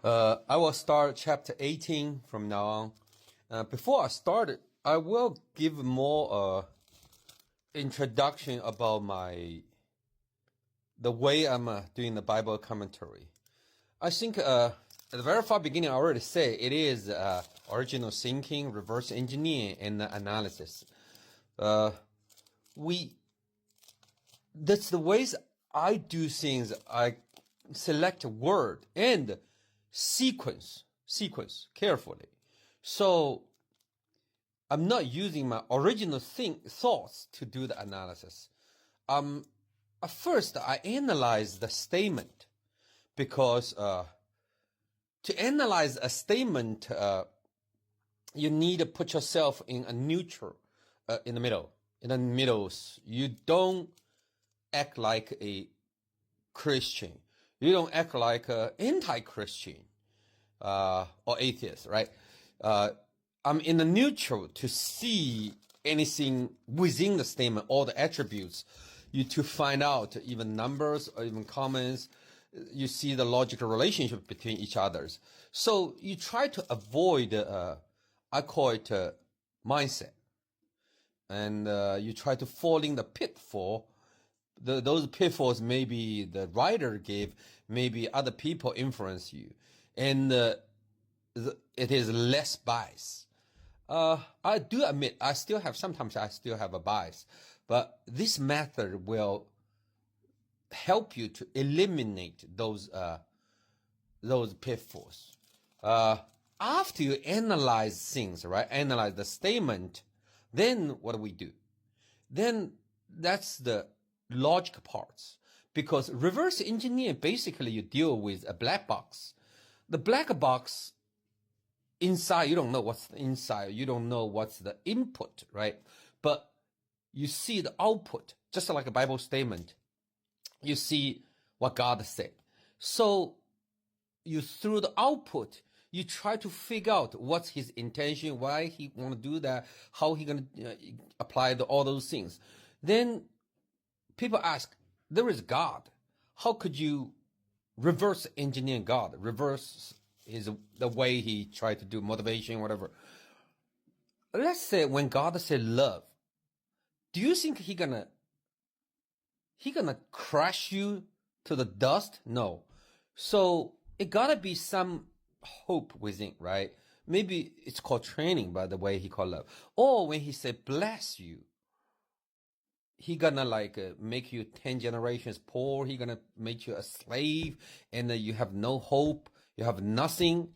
I will start chapter 18 from now on. Before I start, I will give more introduction about the way I'm doing the Bible commentary. I think at the very far beginning, I already say it is original thinking, reverse engineering, and analysis. That's the ways I do things. I select a word and sequence carefully. So I'm not using my original thoughts to do the analysis. At first, I analyze the statement because to analyze a statement, you need to put yourself in a neutral, in the middle. In the middles, you don't act like a Christian. You don't act like an anti-Christian or atheist, right? I'm in the neutral to see anything within the statement, all the attributes, to find out even numbers or even comments. You see the logical relationship between each others. So you try to avoid, I call it mindset. And you try to fall in the pitfall. Those pitfalls maybe the writer gave, maybe other people influence you. And it is less bias. I do admit sometimes I still have a bias. But this method will help you to eliminate those pitfalls. After you analyze things, right? Analyze the statement, then what do we do? Then that's the logic parts. Because reverse engineer, basically you deal with a black box. The black box, inside, you don't know what's inside. You don't know what's the input, right? But you see the output, just like a Bible statement. You see what God said. So through the output, you try to figure out what's his intention, why he want to do that, how he going to apply all those things. Then people ask, there is God. How could you reverse engineer God? Reverse the way he tried to do motivation, whatever. Let's say when God said love, do you think he gonna crush you to the dust? No. So it gotta be some hope within, right? Maybe it's called training by the way he called love. Or when he said bless you, he gonna make you 10 generations poor. He gonna make you a slave, and you have no hope. You have nothing.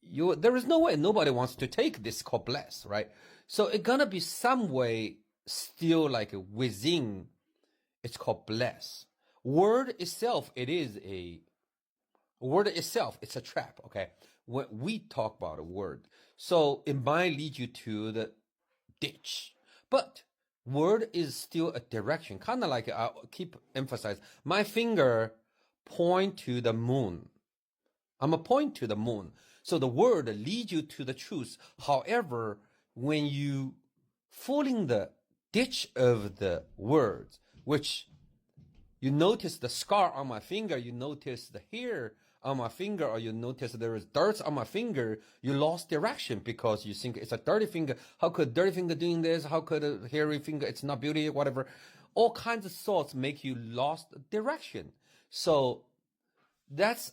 There is no way. Nobody wants to take this called bless, right? So it gonna be some way still within. It's called bless. Word itself, it's a trap, okay? When we talk about a word, so it might lead you to the ditch. But word is still a direction, kind of like I keep emphasizing. My finger point to the moon. I'm a point to the moon. So the word leads you to the truth. However, when you fall in the ditch of the words, which you notice the scar on my finger, you notice the hair on my finger, or you notice there is dirt on my finger, you lost direction because you think it's a dirty finger. How could a dirty finger doing this? How could a hairy finger? It's not beauty, whatever. All kinds of thoughts make you lost direction. So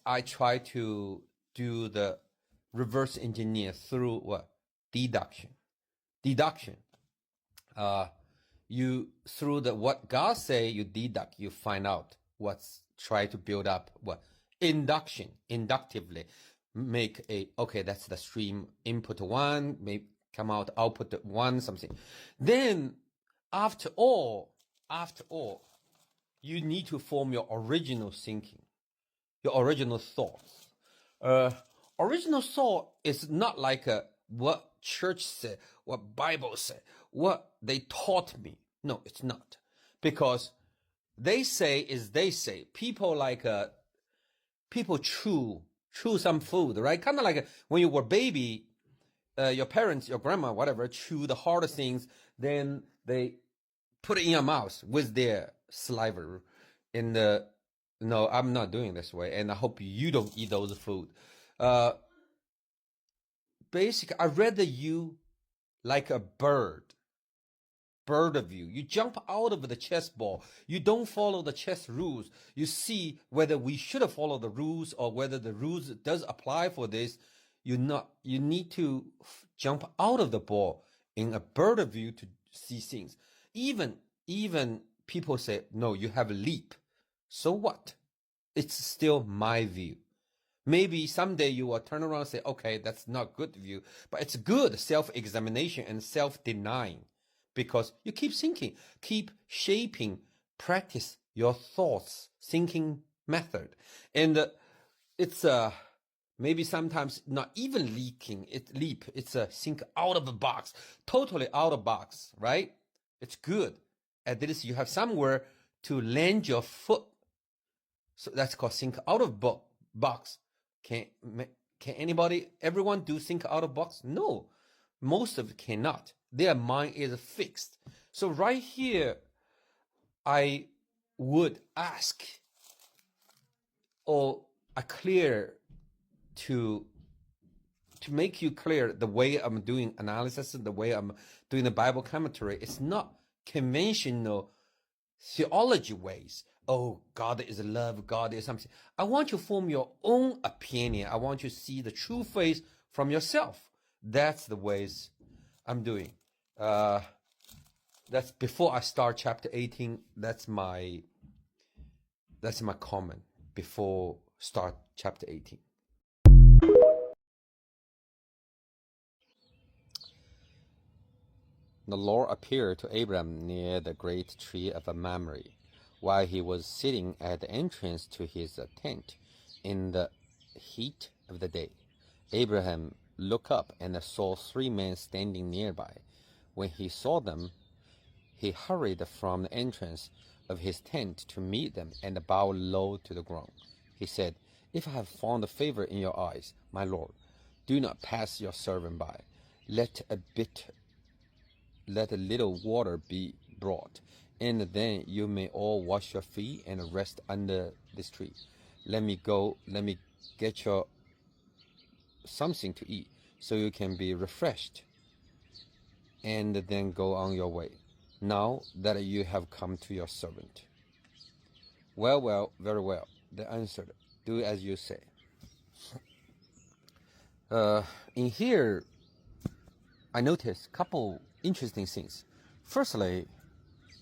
I try to do the reverse engineer through what? Deduction. Through what God say, you deduct, you find out try to build up inductively make that's the stream input one, may come out output one, something. Then after all, you need to form your original thinking, your original thoughts. Original thought is not like what church said, what Bible said, what they taught me. No, it's not. Because they say. People chew some food, right? Kind of like when you were a baby, your parents, your grandma, whatever, chew the hard things, then they put it in your mouth with their saliva. No, I'm not doing this way, and I hope you don't eat those food. Basically, I rather you like a bird view. You jump out of the chess ball. You don't follow the chess rules. You see whether we should follow the rules or whether the rules does apply for this. You need to jump out of the ball in a bird view to see things. Even people say, no, you have a leap. So what? It's still my view. Maybe someday you will turn around and say, okay, that's not good view, but it's good self-examination and self-denying, because you keep thinking, keep shaping, practice your thoughts, thinking method. And it's maybe sometimes not even leap. It's a think out of the box, totally out of box, right? It's good. At least you have somewhere to land your foot. So that's called think out of box. Can everyone do think out of box? No, most of it cannot. Their mind is fixed. So right here, I would ask, or a clear to make you clear the way I'm doing analysis and the way I'm doing the Bible commentary. It's not conventional theology ways. Oh, God is love, God is something. I want you to form your own opinion. I want you to see the true faith from yourself. That's the ways I'm doing. That's before I start chapter 18. That's my comment before start chapter 18. The Lord appeared to Abram near the great tree of Mamre, while he was sitting at the entrance to his tent in the heat of the day. Abraham looked up and saw 3 men standing nearby. When he saw them, he hurried from the entrance of his tent to meet them and bowed low to the ground. He said, "If I have found favor in your eyes, my Lord, do not pass your servant by. Let a little water be brought, and then you may all wash your feet and rest under this tree. Let me get you something to eat, so you can be refreshed, and then go on your way, now that you have come to your servant." Well, very well, they answered. Do as you say. In here, I noticed a couple interesting things. Firstly,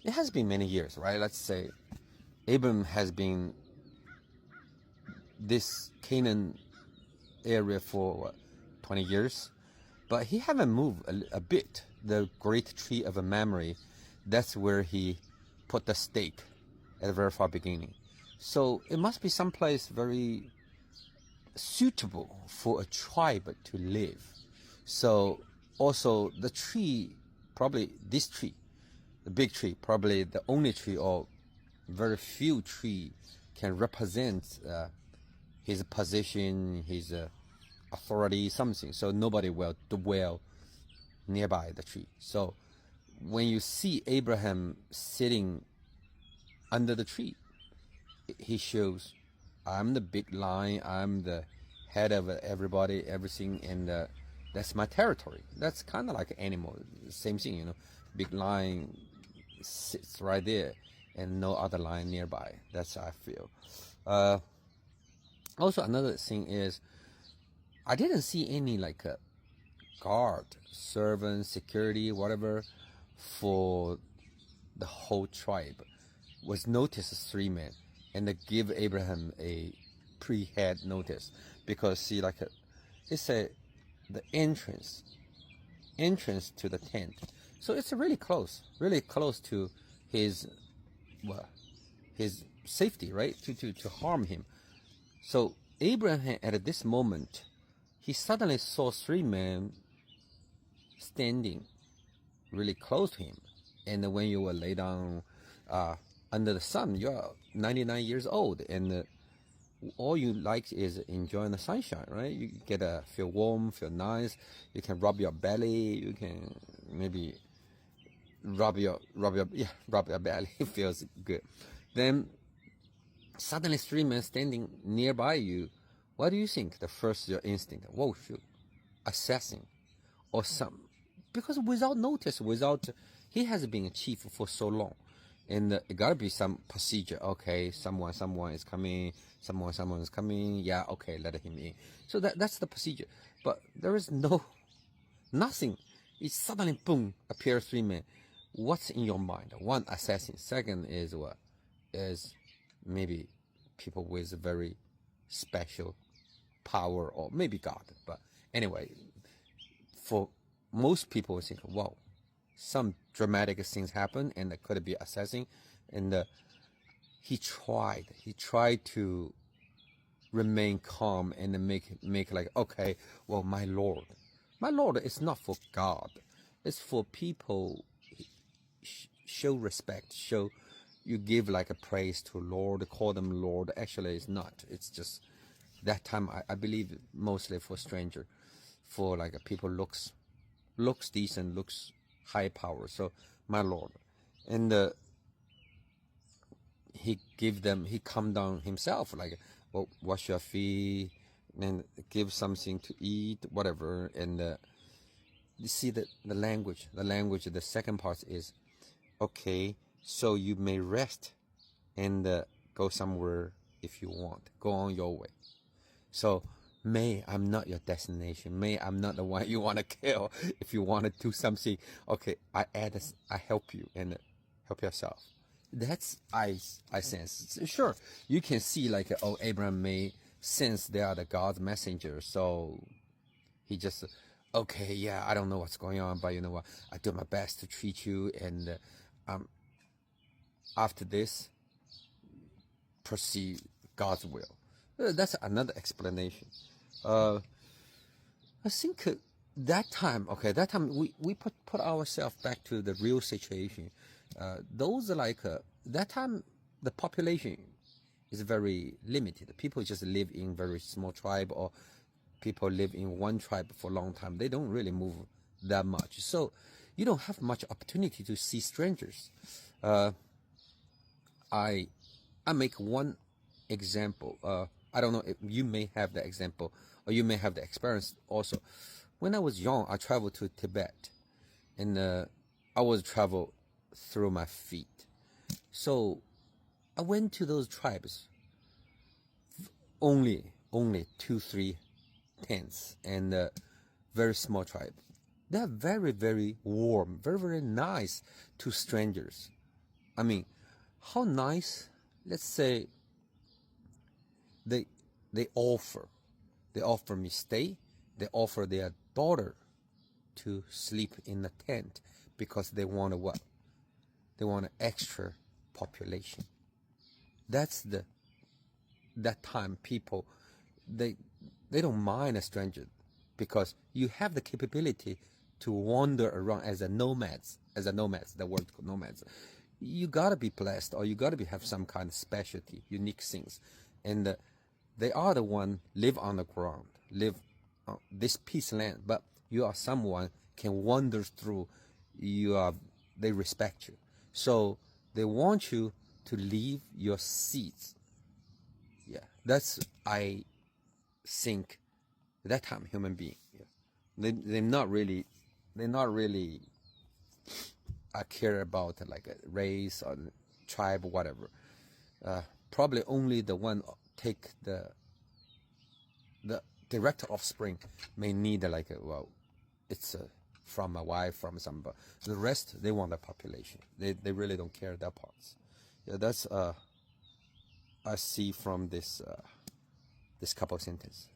it has been many years, right? Let's say Abram has been this Canaan area for 20 years, but he haven't moved a bit. The great tree of Mamre, that's where he put the stake at the very far beginning. So it must be someplace very suitable for a tribe to live. So also the tree, probably this tree, the big tree, probably the only tree or very few tree can represent his position, his authority, something. So nobody will dwell nearby the tree. So when you see Abraham sitting under the tree, he shows, I'm the big lion, I'm the head of everybody, everything, and that's my territory. That's kind of like an animal, same thing, big lion sits right there and no other lion nearby. That's how I feel. Also, another thing is, I didn't see any like a guard, servant, security, whatever, for the whole tribe. Was noticed 3 men, and they give Abraham a pre-head notice, because see, like it's the entrance to the tent, so it's really close to his safety, right? To harm him. So Abraham, at this moment, he suddenly saw 3 men standing really close to him. And when you will lay down under the sun, you're 99 years old, and all you like is enjoying the sunshine, right? You get feel warm, feel nice. You can rub your belly. You can maybe rub your belly. It feels good. Then suddenly 3 men standing nearby you what do you think? The first your instinct, whoa, shoot, assassin, or some, because without notice, he has been a chief for so long, and it gotta be some procedure. Okay, someone is coming, someone is coming. Yeah, okay, let him in. So that's the procedure. But there is nothing. It suddenly boom appears 3 men. What's in your mind? One, assassin. Second is what? Is maybe people with very special power, or maybe God. But anyway, for most people think, wow, some dramatic things happen, and it could be assassin. And he tried to remain calm and make like, okay, well, my Lord is not for God, it's for people. Show respect, show, you give like a praise to Lord, call them Lord. Actually it's not, it's just that time I believe mostly for stranger, for like a people looks decent, looks high power. So my Lord. And he come down himself, like, well, wash your feet and give something to eat, whatever. And you see the language, the second part is, okay, so you may rest and go somewhere if you want, go on your way. So may I'm not your destination, may I'm not the one you want to kill. If you want to do something, okay, I help you, and help yourself. That's I sense. Sure, you can see like, oh, Abraham may sense they are the God's messenger, so he just, okay, yeah, I don't know what's going on, but you know what, I do my best to treat you, and after this, proceed God's will. That's another explanation. I think that time we put ourselves back to the real situation. Those are like that time the population is very limited. People just live in very small tribe, or people live in one tribe for a long time. They don't really move that much, so you don't have much opportunity to see strangers. I make one example. I don't know if you may have the example, or you may have the experience also. When I was young, I traveled to Tibet, and I was travel through my feet. So I went to those tribes, only 2-3 tents, and very small tribe. They're very, very warm, very, very nice to strangers. I mean, how nice? Let's say they offer me stay. They offer their daughter to sleep in the tent because they want what? They want an extra population. That's that time people they don't mind a stranger, because you have the capability to wander around as a nomads. The word nomads. You gotta be blessed, or you gotta have some kind of specialty, unique things, and they are the one live on the ground, live on this peace land. But you are someone can wander through. They respect you, so they want you to leave your seats. Yeah, that's I think that time human being. Yeah, they're not really I care about like a race or tribe or whatever. Probably only the one take the direct offspring may need like it's from a wife, from somebody. The rest they want the population. They really don't care that parts. Yeah, that's I see from this couple sentence.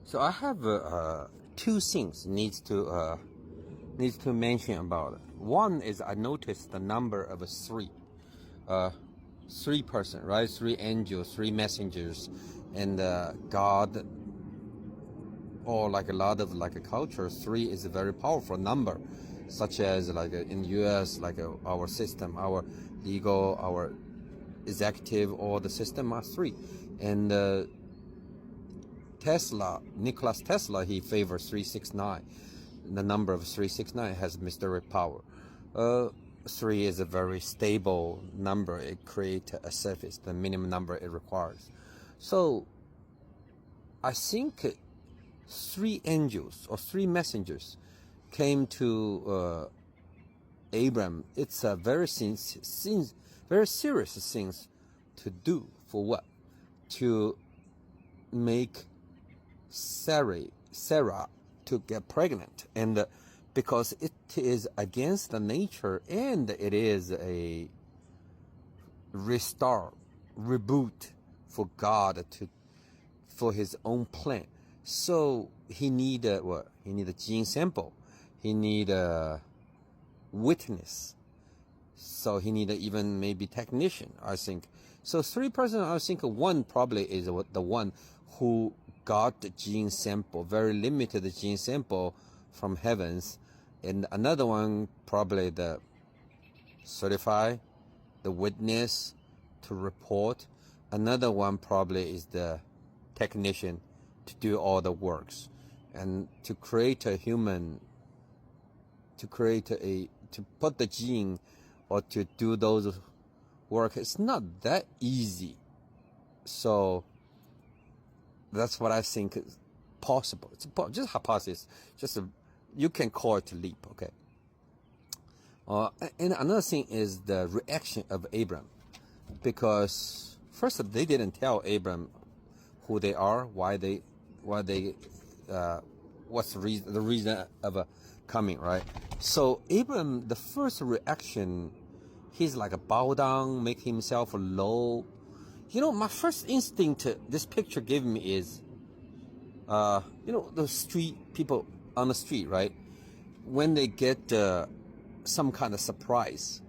So I have two things needs to mention about it. One is I noticed the number of 3, 3 person, right? 3 angels, 3 messengers, and God, or like a lot of like a culture. 3 is a very powerful number, such as like in U.S. like our system, our legal, our executive, or the system are 3, and Nikola Tesla, he favors 369. The number of 369 has mysterious power. 3 is a very stable number. It creates a surface, the minimum number it requires. So I think 3 angels or 3 messengers came to Abram. It's a very serious things to do. For what? To make Sarah to get pregnant, and because it is against the nature, and it is a reboot for God for his own plan. So he need what? He need a gene sample. He need a witness. So he need even maybe technician, I think. So 3 persons, I think one probably is the one who got the gene sample, very limited gene sample from heavens, and another one probably the certify, the witness to report. Another one probably is the technician to do all the works, and to create a human, to put the gene or to do those work. It's not that easy. So that's what I think is possible. It's just hypothesis. You can call it a leap, okay? And another thing is the reaction of Abram, because first they didn't tell Abram who they are, what's the reason of coming, right? So Abram, the first reaction, he's like a bow down, make himself low. My first instinct this picture gave me is, the street people on the street, right? When they get some kind of surprise,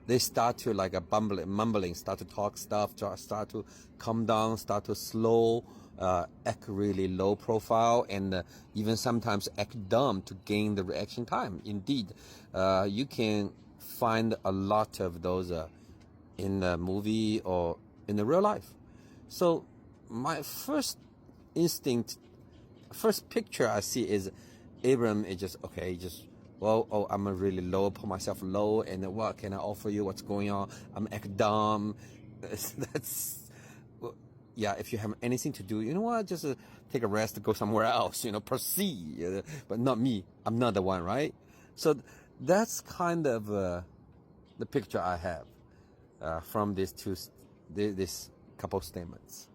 they start to like a mumbling, start to talk stuff, start to calm down, start to slow, act really low profile, and even sometimes act dumb to gain the reaction time. Indeed, you can find a lot of those in the movie or in the real life. So my first instinct, first picture I see is Abram is just, okay, I'm a really low, put myself low, and what can I offer you? What's going on? I'm act dumb. Yeah, if you have anything to do, you know what? Just take a rest, go somewhere else, proceed. But not me. I'm not the one, right? So that's kind of the picture I have from this couple statements.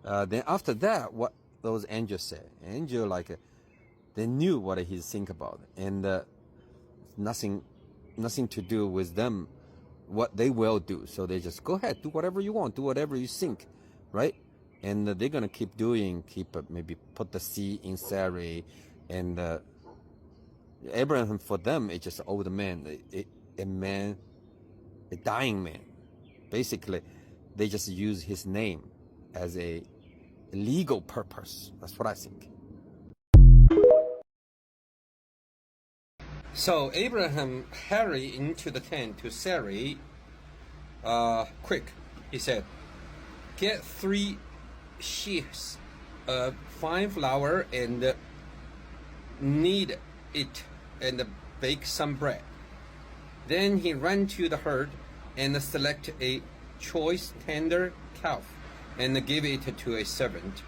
Then after that, what those angels said, they knew what he think about, and nothing to do with them, what they will do. So they just go ahead, do whatever you want, do whatever you think, right? And they're gonna keep doing, maybe put the seed in Sarai, and Abraham for them is just an old man, a dying man. Basically, they just use his name as a legal purpose. That's what I think. So Abraham hurried into the tent to Sarai. Quick, he said, get 3 sheaves of fine flour and knead it and bake some bread. Then he ran to the herd and selected a choice tender calf and gave it to a servant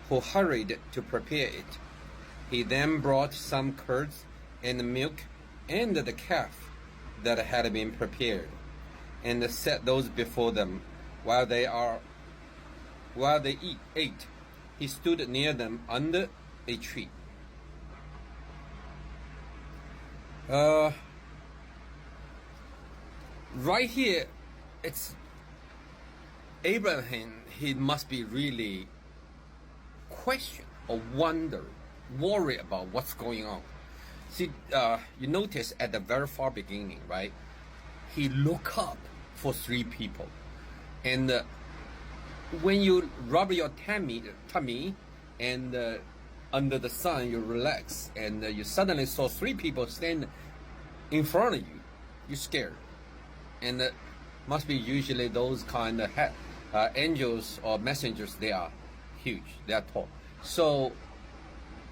who hurried to prepare it. He then brought some curds and milk and the calf that had been prepared, and set those before them. While they ate, he stood near them under a tree. Right here, it's Abraham. He must be really question or worry about what's going on. See, you notice at the very far beginning, right? He looked up for 3 people, and when you rub your tummy, and under the sun, you relax, and you suddenly saw 3 people stand in front of you. You're scared, and must be usually those kind of angels or messengers. They are huge. They are tall. So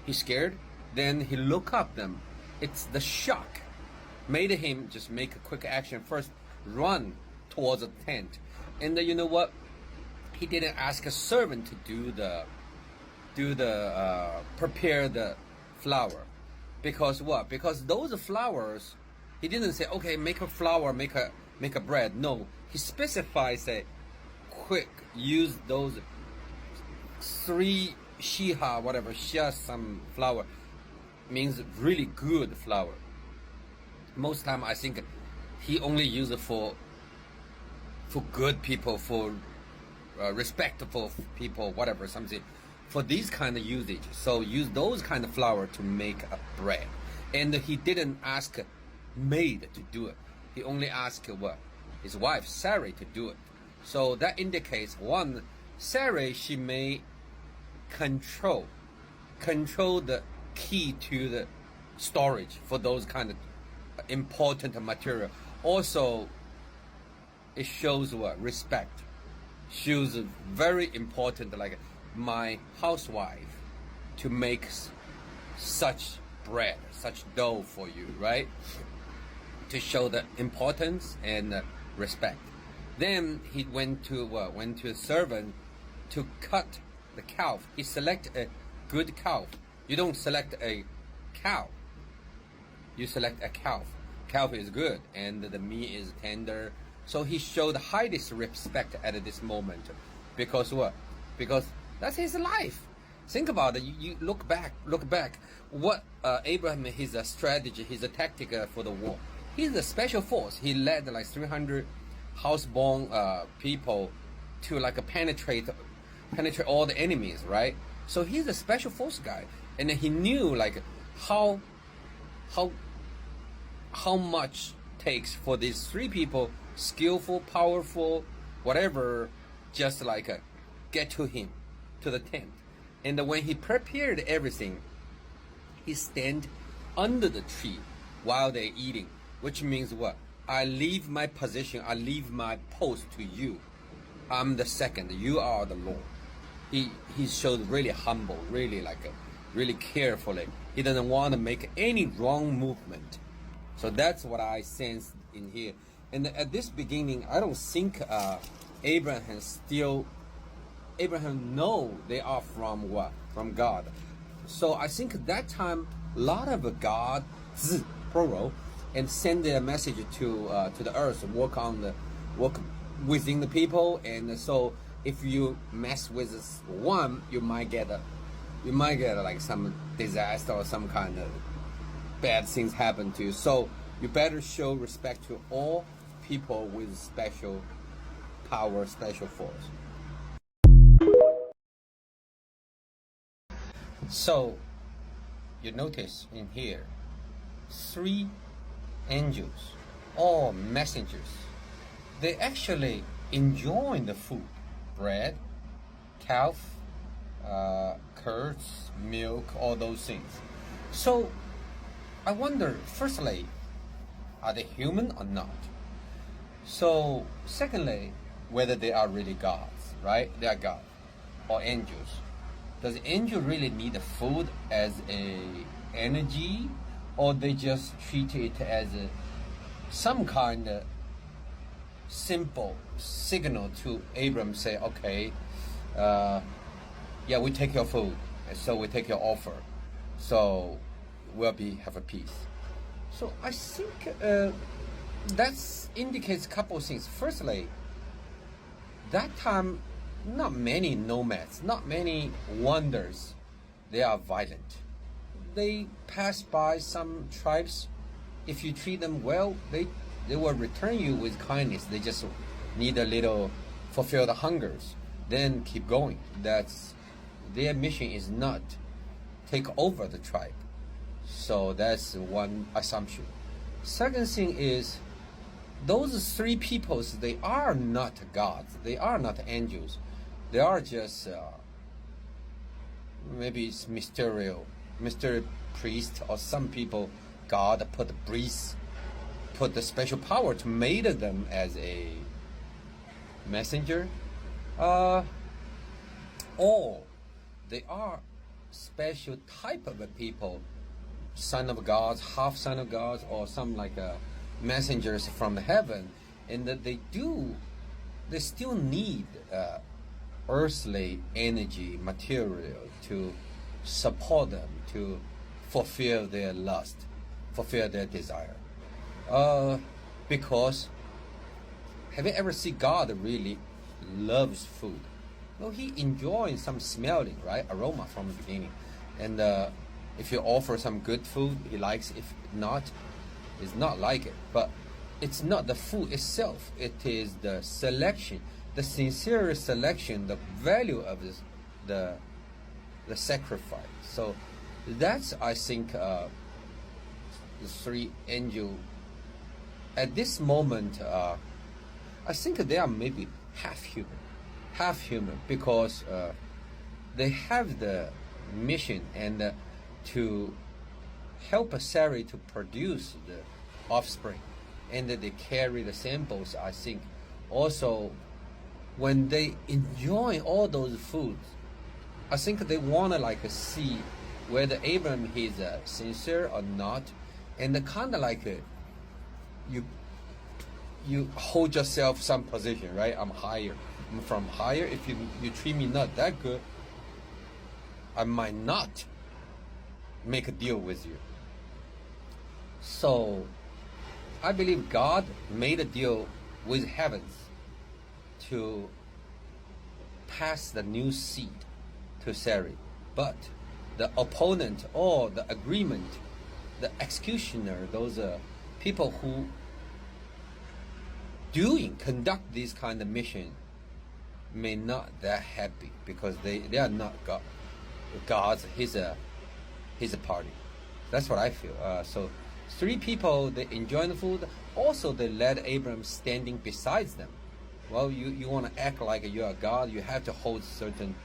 he's scared. Then he look up them. It's the shock made him just make a quick action first, run towards the tent. And you know what? He didn't ask a servant to prepare the flour. Because what? Because those flowers, he didn't say, okay, make a flour, make a bread. No, he specifies that quick, use those 3 shiha, whatever, shia some flour, means really good flour. Most time I think he only used it for good people, for respectful people, whatever, something, for these kind of usage. So use those kind of flour to make a bread. And he didn't ask maid to do it. He only asked what? His wife, Sarai, to do it. So that indicates, one, Sarai, she may control the key to the storage for those kind of important material. Also, it shows what? Respect. Shows very important, like my housewife to make such bread, such dough for you, right? To show the importance and respect. Then he went to a servant to cut the calf. He select a good calf. You don't select a cow. You select a calf. Calf is good and the meat is tender. So he showed the highest respect at this moment. Because what? Because that's his life. Think about it. You look back. What Abraham, his strategy, his tactic for the war. He's a special force. He led like 300 houseborn people to like penetrate all the enemies, right? So he's a special force guy, and he knew like how much takes for these 3 people, skillful, powerful, whatever, just like get to him, to the tent. And when he prepared everything, he stand under the tree while they're eating, which means what? I leave my position, I leave my post to you. I'm the second, you are the Lord. He showed really humble, really really carefully. He doesn't want to make any wrong movement. So that's what I sense in here. And at this beginning, I don't think Abraham know they are from what? From God. So I think that time a lot of gods, plural, and send a message to the earth, work within the people. And so if you mess with one, you might get like some disaster or some kind of bad things happen to you. So you better show respect to all people with special power, special force. So you notice in here 3 angels, all messengers. They actually enjoy the food, bread, calf, curds, milk, all those things. So I wonder, firstly, are they human or not? So secondly, whether they are really gods, right? They are God or angels. Does angel really need the food as a energy, or they just treat it as some kind of simple signal to Abram, say, okay, yeah, we take your food, so we take your offer, so we'll have a peace. So I think that indicates a couple of things. Firstly, that time, not many nomads, not many wanderers, they are violent. They pass by some tribes. If you treat them well, they will return you with kindness. They just need a little, fulfill the hungers, then keep going. That's their mission, is not take over the tribe. So that's one assumption. Second thing is, those 3 peoples, they are not gods. They are not angels. They are just maybe it's mystery priest, or some people God put the special power to made them as a messenger. Or they are special type of people son of gods, half son of gods, or some like messengers from heaven, and that they still need earthly energy, material to support them to fulfill their lust, fulfill their desire. Because have you ever seen God really loves food? No, he enjoys some smelling, right? Aroma from the beginning. And if you offer some good food, he likes. If not, it's not like it. But it's not the food itself. It is the selection, the sincere selection, the value of this, the sacrifice. So that's, I think, the three angels. At this moment, I think they are maybe half human, because they have the mission and to help Sarai to produce the offspring, and they carry the samples. I think also when they enjoy all those foods, I think they want to like see whether Abraham is sincere or not, and kind of like you hold yourself some position, right? I'm higher. I'm from higher. If you treat me not that good, I might not make a deal with you. So I believe God made a deal with heavens to pass the new seed to Sarai. But the opponent or the agreement, the executioner, those people who conduct this kind of mission may not that happy, because they are not God's his party. That's what I feel. So three people, they enjoy the food. Also, they let Abraham standing beside them. Well, you want to act like you are God, you have to hold certain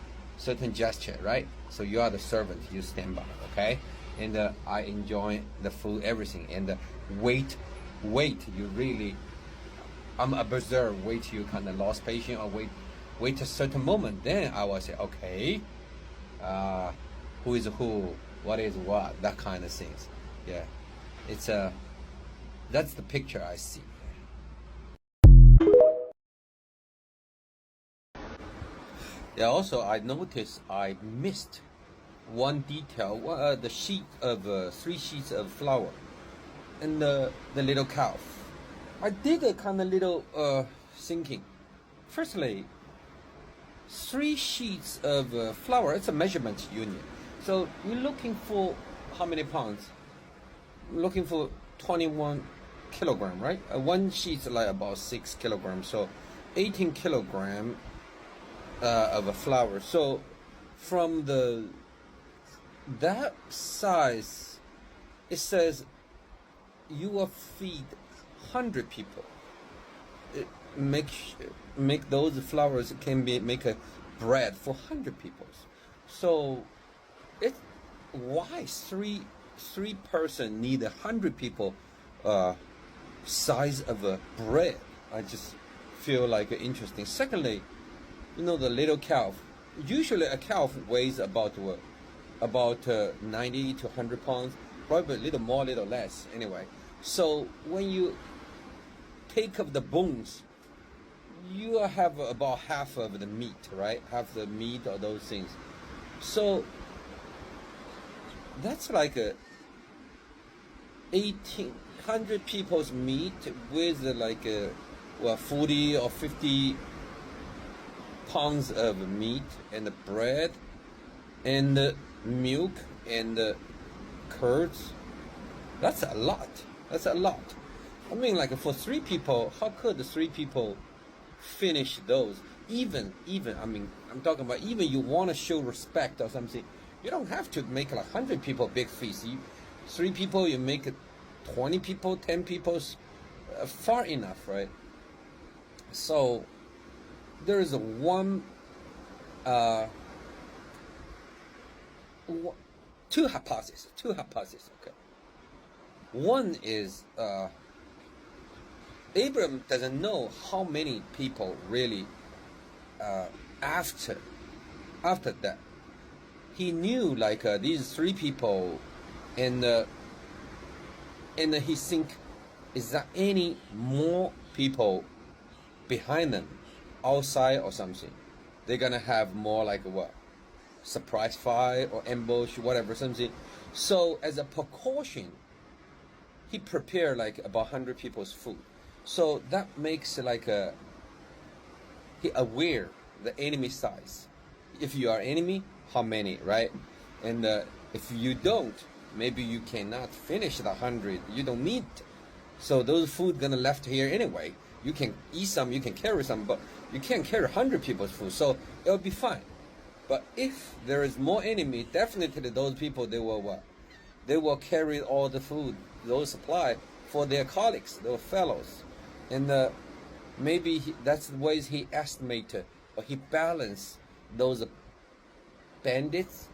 gesture, right? So you are the servant, you stand by, okay? And I enjoy the food, everything. And wait, you really, I'm observed, wait till you kind of lost patience, or wait a certain moment. Then I will say, okay, who is who, what is what, that kind of things. Yeah, it's that's the picture I see. Yeah, also I noticed I missed one detail, the sheet of 3 sheets of flour, and the little calf. I did a kind of little thinking. Firstly, 3 sheets of flour, it's a measurement unit. So you're looking for how many pounds? Looking for 21 kilogram, right? One sheet's like about 6 kilograms, so 18 kilogram of a flour. So from that size, it says you will feed 100 people. Make those flours can make a bread for 100 people. So why three person need 100 people size of a bread? I just feel like interesting. Secondly, the little calf. Usually a calf weighs about 90 to 100 pounds, probably a little more, a little less. Anyway, so when you take up the bones, you have about half of the meat, right? Half the meat or those things. So that's like 1,800 people's meat with 40 or 50 pounds of meat and bread and milk and curds. That's a lot. I mean, like for 3 people, how could the 3 people finish those? Even I mean, I'm talking about even you want to show respect or something, you don't have to make 100 people big feast. 3 people, you make it 20 people, 10 people, far enough, right? So there is two hypotheses. Okay. One is Abraham doesn't know how many people really after that. He knew these 3 people, and And he think, is there any more people behind them, outside or something? They're gonna have more like what? Surprise fire or ambush, whatever, something. So as a precaution, he prepared like about 100 people's food. So that makes like he aware the enemy size. If you are enemy, how many, right? And if you don't, maybe you cannot finish the 100. You don't need. So those food gonna left here anyway. You can eat some, you can carry some, but you can't carry 100 people's food. So it'll be fine. But if there is more enemy, definitely those people, they will what? They will carry all the food, those supply for their colleagues, their fellows. And maybe that's the ways he estimated or he balanced those bandits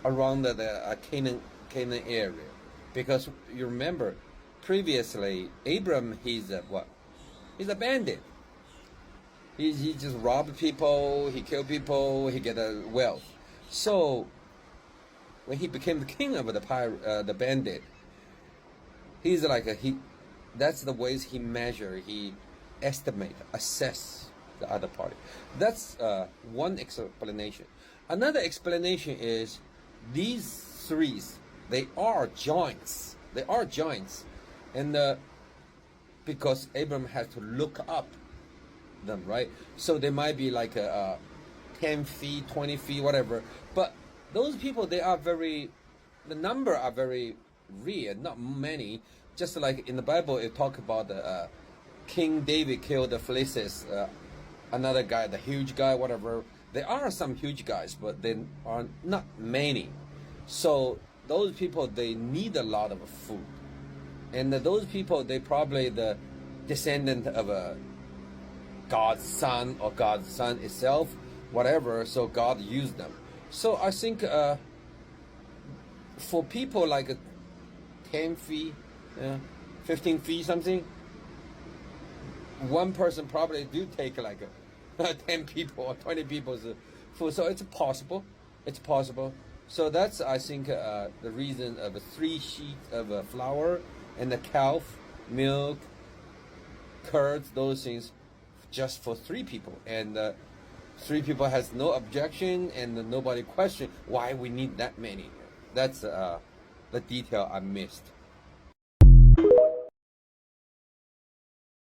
around the Canaan area. Because you remember, previously, Abram, he's a what? He's a bandit. He just robbed people, he killed people, he get wealth. So when he became the king of the bandit, he's like that's the ways he measure, he estimate, assess the other party. That's one explanation. Another explanation is these threes, they are giants. They are giants, and because Abram has to look up them, right? So they might be like 10 feet, 20 feet, whatever. But those people, the number are very rare, not many. Just like in the Bible, it talk about King David killed the Philistines, another guy, the huge guy, whatever. There are some huge guys, but they are not many. So those people, they need a lot of food. And those people, they probably the descendant of God's son or God's son itself, whatever. So God used them. So I think for people like 10 feet, 15 feet something, one person probably do take like 10 people or 20 people's food. So it's possible. It's possible. So that's, I think, the reason of 3 sheets of flour and the calf, milk, curds, those things, just for 3 people. And 3 people has no objection and nobody question why we need that many. That's the detail I missed.